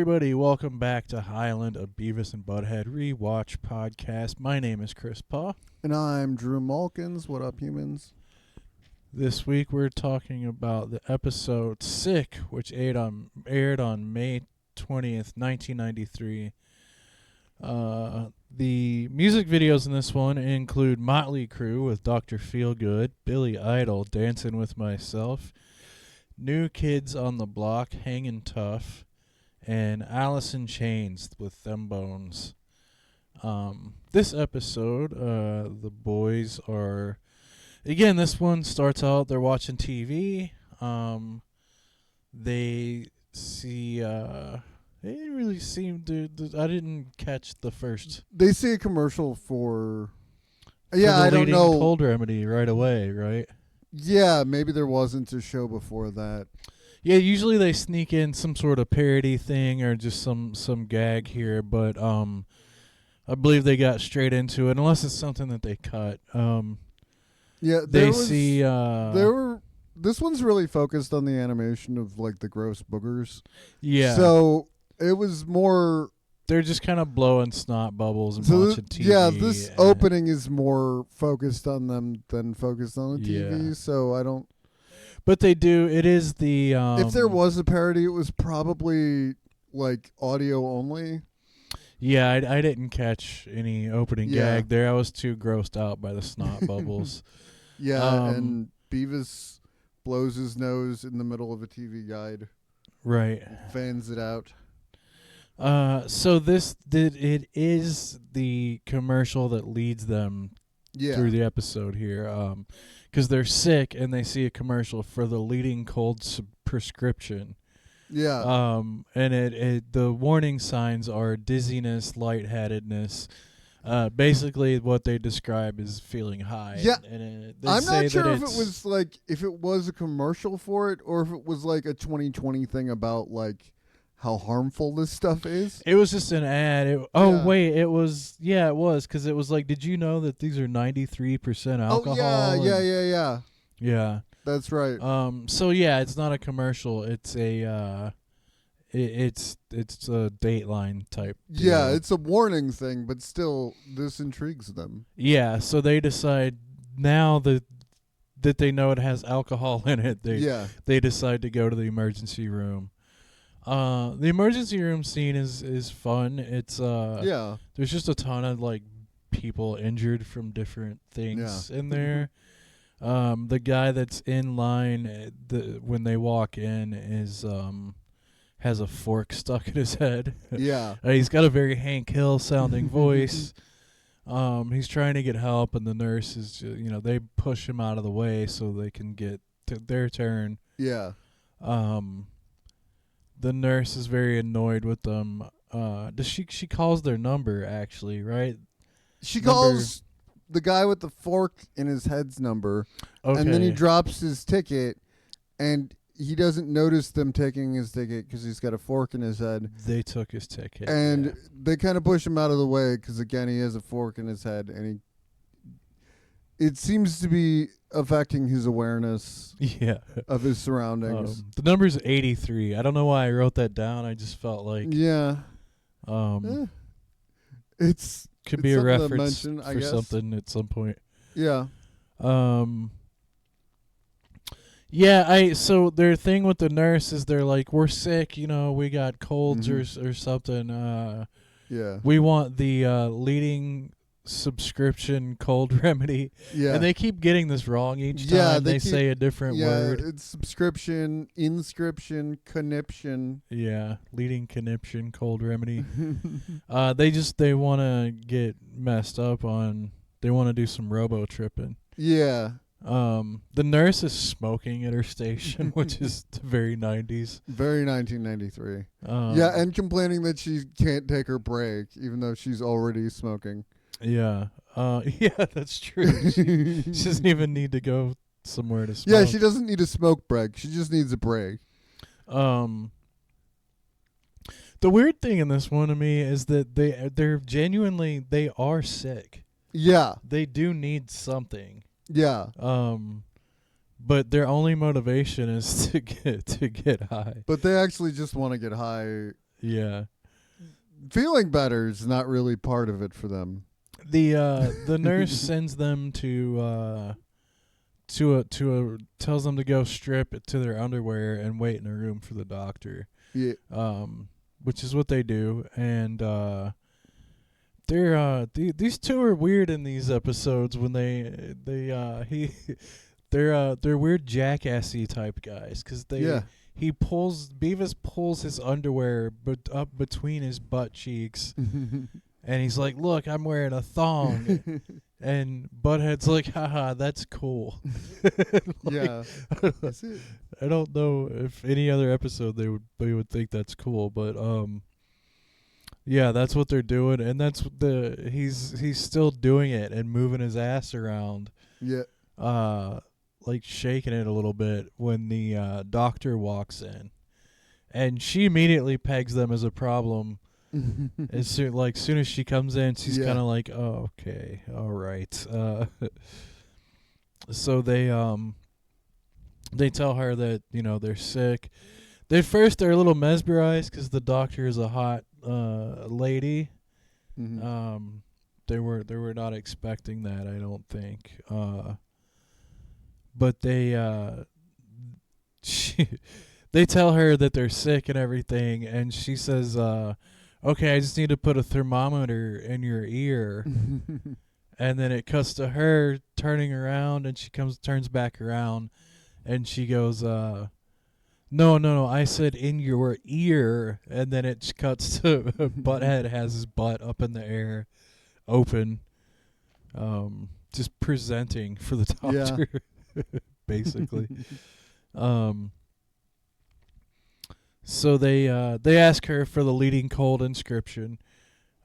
everybody. Welcome back to Highland, a Beavis and Butt-Head Rewatch podcast. My name is Chris Paw. And I'm Drew Malkins. What up, humans? This week we're talking about the episode Sick, which aired on May 20th, 1993. The music videos in this one include Mötley Crüe with Dr. Feelgood, Billy Idol, Dancing with Myself, New Kids on the Block, Hangin' Tough, and Alice in Chains with Them Bones. This episode, the boys are... Again, this one starts out, they're watching TV. They see... They didn't really seem to... I didn't catch the first... They see a commercial for I don't know. Cold remedy right away, right? Yeah, maybe there wasn't a show before that. Yeah, usually they sneak in some sort of parody thing or just some gag here, but I believe they got straight into it, unless it's something that they cut. This one's really focused on the animation of like the gross boogers. Yeah. So it was more... They're just kind of blowing snot bubbles and watching TV. Yeah, this opening is more focused on them than focused on the TV, so I don't... But they do, it is the... if there was a parody, it was probably like audio only. Yeah, I didn't catch any opening gag there. I was too grossed out by the snot bubbles. Yeah, and Beavis blows his nose in the middle of a TV guide. Right. Fans it out. So it is the commercial that leads them through the episode here, because they're sick and they see a commercial for the leading cold prescription. Yeah. And the warning signs are dizziness, lightheadedness. Basically, what they describe is feeling high. Yeah. And I'm not sure if it was a commercial for it or if it was like a 2020 thing about like how harmful this stuff is. It was just an ad. Wait, it was because it was like, did you know that these are 93% alcohol? Oh yeah. That's right. So yeah, it's not a commercial. It's a it's a Dateline type deal. Yeah, it's a warning thing, but still, this intrigues them. Yeah, so they decide now that they know it has alcohol in it. They decide to go to the emergency room. The emergency room scene is fun. It's there's just a ton of like people injured from different things in there. The guy that's in line when they walk in is has a fork stuck in his head. Yeah. He's got a very Hank Hill sounding voice. He's trying to get help, and the nurse is they push him out of the way so they can get to their turn. Yeah. The nurse is very annoyed with them. She calls their number, actually, right? She calls the guy with the fork in his head's number, and then he drops his ticket, and he doesn't notice them taking his ticket because he's got a fork in his head. They took his ticket. And they kind of push him out of the way because, again, he has a fork in his head, and it seems to be affecting his awareness of his surroundings. The number's 83. I don't know why I wrote that down. I just felt like... Yeah. It's could be a reference for something at some point. Yeah. So their thing with the nurse is they're like, we're sick, we got colds or something. We want the leading subscription cold remedy. Yeah. And they keep getting this wrong each time they say a different word. Yeah, it's subscription, inscription, conniption. Yeah, leading conniption cold remedy. They want to get messed up on, they want to do some robo-tripping. Yeah. The nurse is smoking at her station, which is very 90s. Very 1993. And complaining that she can't take her break, even though she's already smoking. Yeah. That's true. She doesn't even need to go somewhere to smoke. Yeah, she doesn't need a smoke break. She just needs a break. The weird thing in this one to me is that they're genuinely, they are sick. Yeah. They do need something. Yeah. But their only motivation is to get high. But they actually just want to get high Yeah. Feeling better is not really part of it for them. The nurse sends them tells them to go strip to their underwear and wait in a room for the doctor. Yeah. Which is what they do, and they're these two are weird in these episodes when they're weird jackassy type guys because Beavis pulls his underwear up between his butt cheeks. And he's like, "Look, I'm wearing a thong," and Butthead's like, "Haha, that's cool." Yeah, that's it. I don't know if any other episode they would think that's cool, but yeah, that's what they're doing, and that's he's still doing it and moving his ass around. Yeah, like shaking it a little bit when the doctor walks in, and she immediately pegs them as a problem. As soon as she comes in, she's kind of like, "Oh, okay, all right." So they tell her that they're sick. They're a little mesmerized because the doctor is a hot lady. Mm-hmm. They were not expecting that, I don't think. But they tell her that they're sick and everything, and she says, "Okay, I just need to put a thermometer in your ear." And then it cuts to her turning around, and she turns back around, and she goes, No, I said in your ear." And then it cuts to Butthead has his butt up in the air, open, just presenting for the doctor, basically. So they ask her for the leading cold inscription,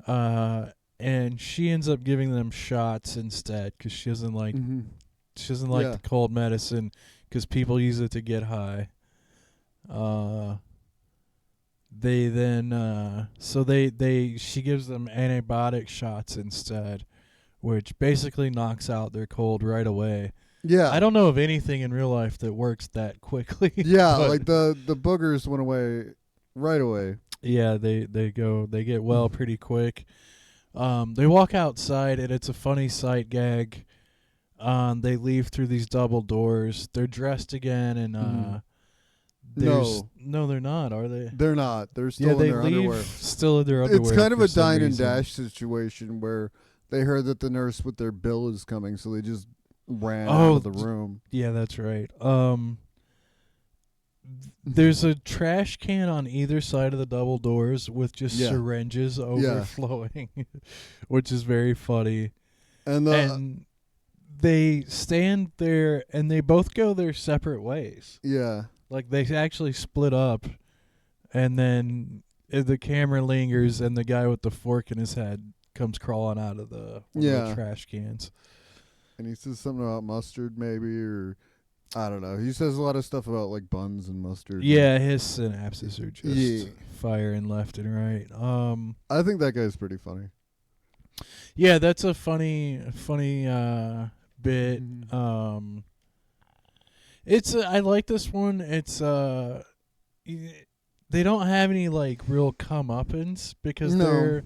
and she ends up giving them shots instead because she doesn't like the cold medicine because people use it to get high. They then she gives them antibiotic shots instead, which basically knocks out their cold right away. Yeah. I don't know of anything in real life that works that quickly. Yeah, like the boogers went away right away. Yeah, they get well pretty quick. They walk outside and it's a funny sight gag. They leave through these double doors. They're dressed again and No, they're not, are they? They're not. They're still in their underwear. Still in their underwear. It's kind of a dine and dash situation where they heard that the nurse with their bill is coming, so they just ran out of the room. Yeah, that's right. There's a trash can on either side of the double doors with just syringes overflowing, which is very funny. And they stand there and they both go their separate ways. Yeah. Like they actually split up, and then the camera lingers and the guy with the fork in his head comes crawling out of the trash cans. And he says something about mustard, maybe, or I don't know. He says a lot of stuff about like buns and mustard. Yeah, his synapses are just firing left and right. I think that guy's pretty funny. Yeah, that's a funny bit. I like this one. It's they don't have any like real comeuppance because their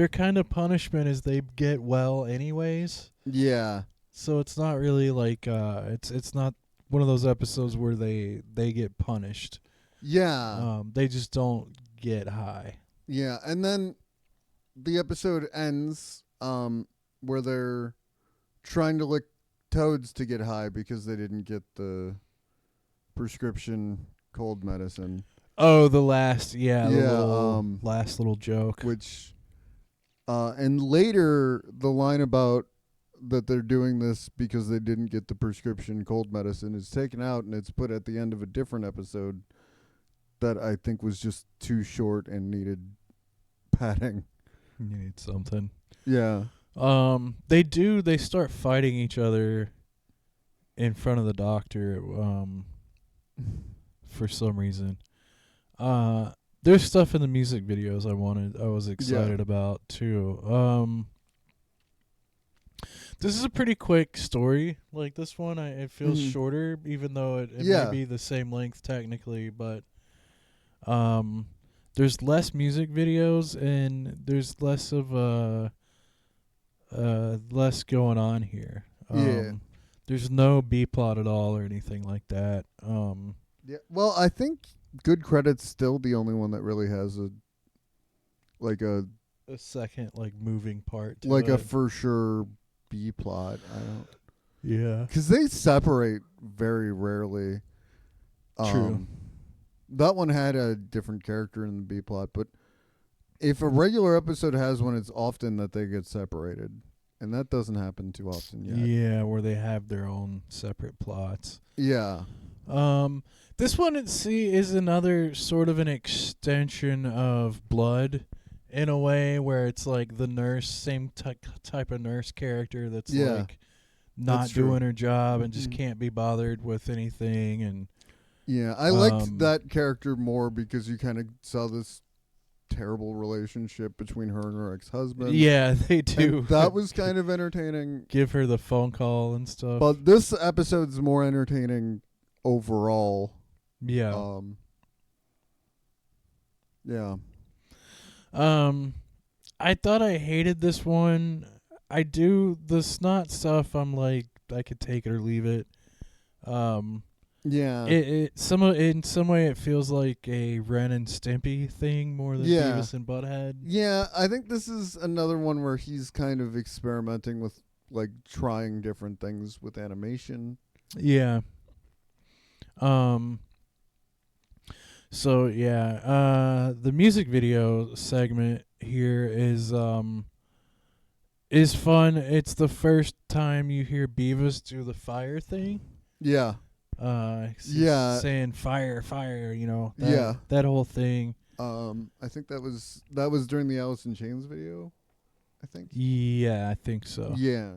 kind of punishment is they get well anyways. Yeah. So it's not really like it's not one of those episodes where they get punished. Yeah. They just don't get high. Yeah, and then the episode ends where they're trying to lick toads to get high because they didn't get the prescription cold medicine. Oh, the last last little joke. Which and later the line about that they're doing this because they didn't get the prescription cold medicine is taken out and it's put at the end of a different episode that I think was just too short and needed padding. You need something. Yeah. They start fighting each other in front of the doctor for some reason. There's stuff in the music videos I was excited about too. This is a pretty quick story. Like this one, it feels shorter, even though it may be the same length technically. But there's less music videos and there's less of less going on here. There's no B plot at all or anything like that. Yeah. Well, I think Good Credit's still the only one that really has a second moving part to like a for sure B plot. I don't. Yeah. Because they separate very rarely. True. That one had a different character in the B plot, but if a regular episode has one, it's often that they get separated. And that doesn't happen too often yet. Yeah, where they have their own separate plots. Yeah. This one is another sort of an extension of Blood in a way where it's like the nurse, same type of nurse character that's like not doing her job and just can't be bothered with anything. And yeah, I liked that character more because you kind of saw this terrible relationship between her and her ex-husband. Yeah, they do. And that was kind of entertaining. Give her the phone call and stuff. But this episode's more entertaining overall. Yeah. Yeah. I thought I hated this one. I do the snot stuff. I'm like, I could take it or leave it. Yeah. In some way it feels like a Ren and Stimpy thing more than Beavis and Butt-Head. Yeah, I think this is another one where he's kind of experimenting with like trying different things with animation. Yeah. So yeah, the music video segment here is fun. It's the first time you hear Beavis do the fire thing. Yeah. Saying fire, that whole thing. I think that was during the Alice in Chains video, I think. Yeah, I think so. Yeah.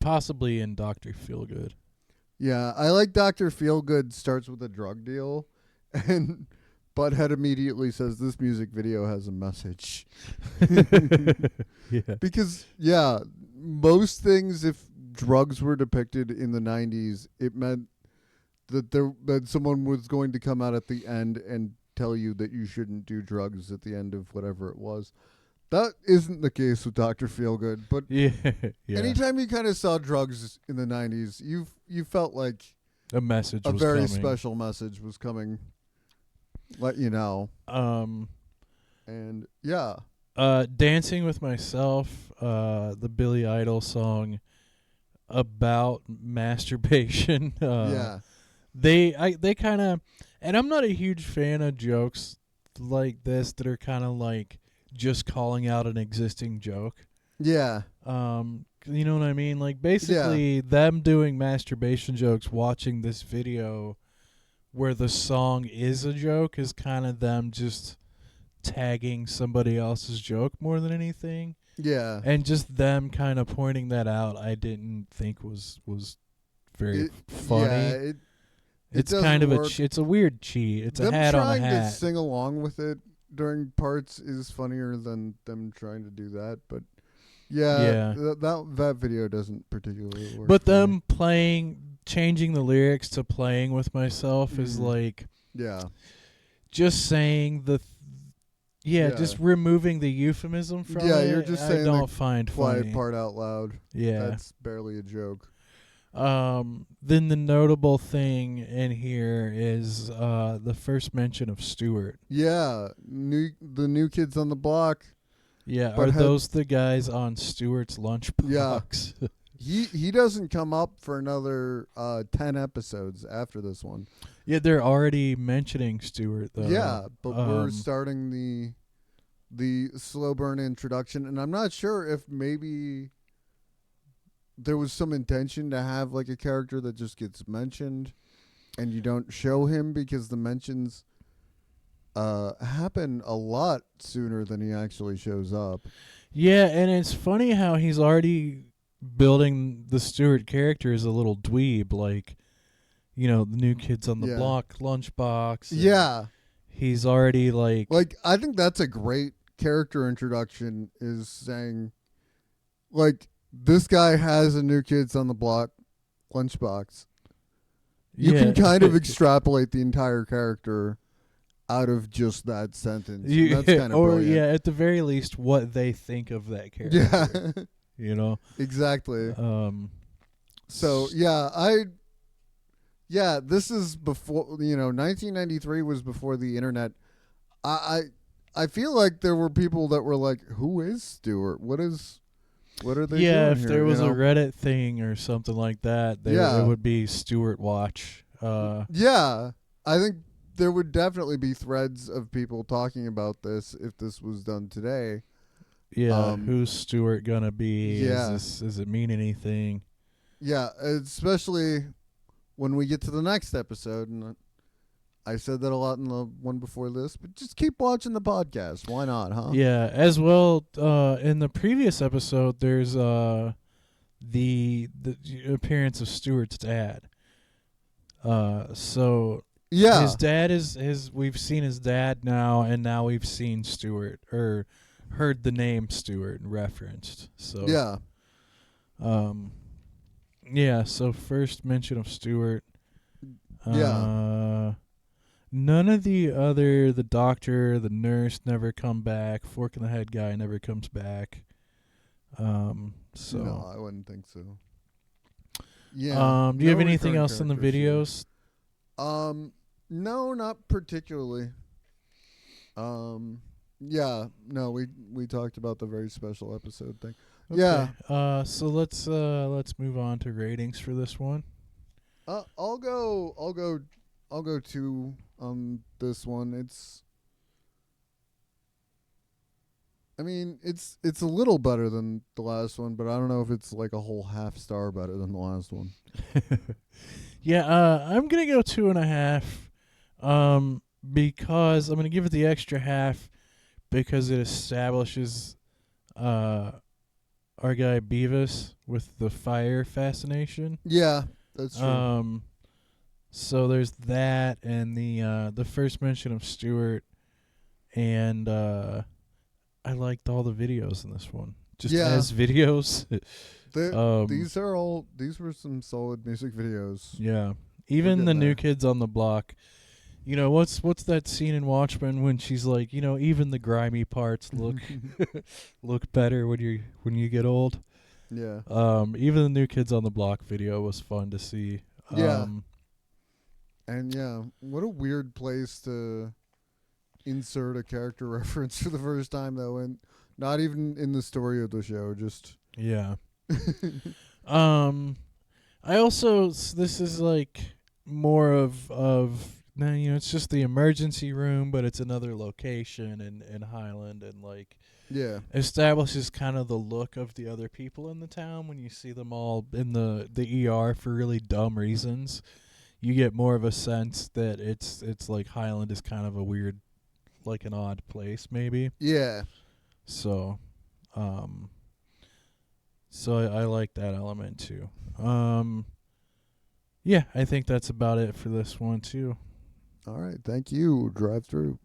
Possibly in Dr. Feelgood. Yeah, I like Dr. Feelgood starts with a drug deal, and Butthead immediately says this music video has a message. Yeah. Because, most things, if drugs were depicted in the 90s, it meant that someone was going to come out at the end and tell you that you shouldn't do drugs at the end of whatever it was. That isn't the case with Dr. Feelgood, but anytime you kind of saw drugs in the 90s, you felt like a message was very coming. Special message was coming. Let you know. And yeah. Dancing with Myself, the Billy Idol song about masturbation. They kind of, and I'm not a huge fan of jokes like this that are kind of like just calling out an existing joke. Yeah. You know what I mean? Like basically them doing masturbation jokes, watching this video where the song is a joke is kind of them just tagging somebody else's joke more than anything. Yeah. And just them kind of pointing that out, I didn't think was very funny. Yeah, it's kind of it's a weird cheat. It's a hat on a hat. Them trying to sing along with it during parts is funnier than them trying to do that, but that video doesn't particularly work. But them changing the lyrics to Playing With Myself is like just saying just removing the euphemism from it. Yeah, you're just saying I don't find quiet funny. part out loud. Yeah. That's barely a joke. Then the notable thing in here is the first mention of Stewart. Yeah, the new kids on the block. Yeah, are those the guys on Stewart's lunchbox? Yeah. He doesn't come up for another 10 episodes after this one. Yeah, they're already mentioning Stewart though. Yeah, but we're starting the slow burn introduction, and I'm not sure if maybe there was some intention to have like a character that just gets mentioned and you don't show him because the mentions happen a lot sooner than he actually shows up. Yeah, and it's funny how he's already building the Stewart character as a little dweeb, like, you know, the new kids on the block lunchbox. Yeah. He's already like I think that's a great character introduction, is saying like this guy has a new kids on the block lunchbox. You can kind of extrapolate the entire character out of just that sentence. That's kind of brilliant. Yeah, at the very least, what they think of that character. Yeah. Exactly. So this is before 1993 was before the internet. I feel like there were people that were like, "Who is Stewart? What are they doing if here?" there was a Reddit thing or something like that, it would be Stewart Watch. I think there would definitely be threads of people talking about this if this was done today. Yeah, who's Stewart gonna be? Yeah. Does it mean anything? Yeah, especially when we get to the next episode, and I said that a lot in the one before this, but just keep watching the podcast. Why not, huh? Yeah, as well, in the previous episode, there's the appearance of Stewart's dad. So his dad we've seen his dad now, and now we've seen Stewart, or heard the name Stewart referenced. So so first mention of Stewart. None of the doctor, the nurse never come back. Fork in the head guy never comes back. No, I wouldn't think so. Yeah. Do you have anything else in the videos? No, not particularly. No, we talked about the very special episode thing. Okay. Yeah. So let's move on to ratings for this one. I'll go 2 on this one. It's a little better than the last one, but I don't know if it's like a whole half star better than the last one. I'm gonna go 2.5. Because I'm gonna give it the extra half because it establishes our guy Beavis with the fire fascination. Yeah, that's true. So there's that, and the first mention of Stewart, and I liked all the videos in this one. Just as videos. These were some solid music videos. Yeah, even the New Kids on the Block. What's that scene in Watchmen when she's like, even the grimy parts look better when you get old. Yeah. Even the New Kids on the Block video was fun to see. And what a weird place to insert a character reference for the first time, though, and not even in the story of the show. Just I also this is like more of it's just the emergency room, but it's another location in Highland, and establishes kind of the look of the other people in the town when you see them all in the ER for really dumb reasons. You get more of a sense that it's like Highland is kind of a weird, like an odd place, maybe. Yeah. So, I like that element too. I think that's about it for this one too. All right, thank you. Drive through.